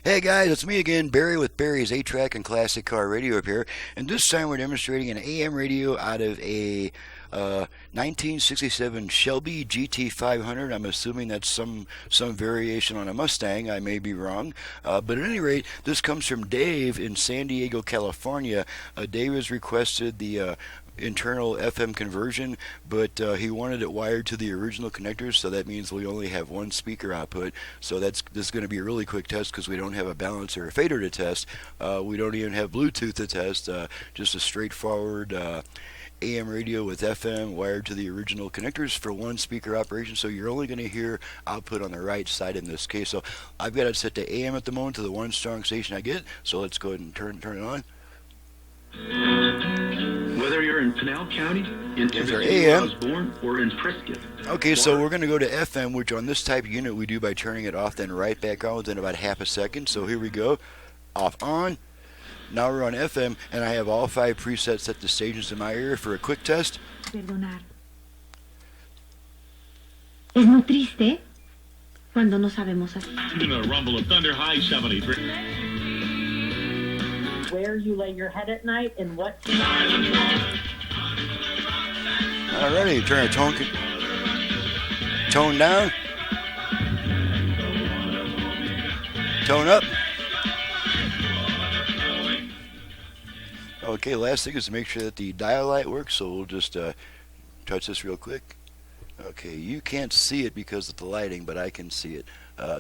Hey guys, it's me again, Barry with Barry's 8-Track and Classic Car Radio Repair, and this time we're demonstrating an AM radio out of a 1967 Shelby GT500. I'm assuming that's some variation on a Mustang. I may be wrong, but at any rate, this comes from Dave in San Diego, California. Dave has requested the internal FM conversion, but he wanted it wired to the original connectors, so that means we only have one speaker output. So this is going to be a really quick test because we don't have a balancer or fader to test. We don't even have Bluetooth to test. Just a straightforward AM radio with FM wired to the original connectors for one speaker operation. So you're only going to hear output on the right side in this case. So I've got it set to AM at the moment, to the one strong station I get. So let's go ahead and turn it on. Whether you're in Pinal County, in Osborne, or in Prescott. Okay, so we're going to go to FM, which on this type of unit we do by turning it off, then right back on within about half a second. So here we go. Off, on. Now we're on FM, and I have all 5 presets set to stations in my ear for a quick test. Perdonar. Es muy triste cuando no sabemos hacer. In a rumble of thunder, high 73. Where you lay your head at night and what. Alrighty, turn the tone down, tone up. Okay, last thing is to make sure that the Dialite works, so we'll just touch this real quick. Okay, you can't see it because of the lighting, but I can see it.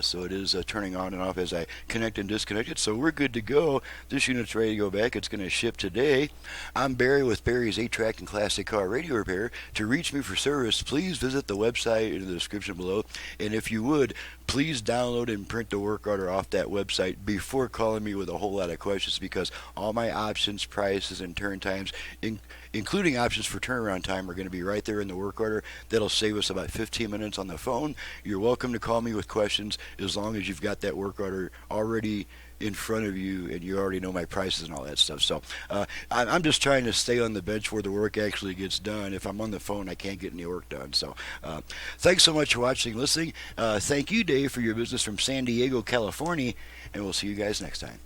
So it is turning on and off as I connect and disconnect it. So we're good to go. This unit's ready to go back. It's going to ship today. I'm Barry with Barry's 8-Track and Classic Car Radio Repair. To reach me for service, please visit the website in the description below. And if you would, please download and print the work order off that website before calling me with a whole lot of questions, because all my options, prices, and turn times, including options for turnaround time, are going to be right there in the work order. That'll save us about 15 minutes on the phone. You're welcome to call me with questions as long as you've got that work order already in front of you and you already know my prices and all that stuff. So I'm just trying to stay on the bench where the work actually gets done. If I'm on the phone, I can't get any work done. So thanks so much for watching and listening. Thank you, Dave, for your business from San Diego, California, and we'll see you guys next time.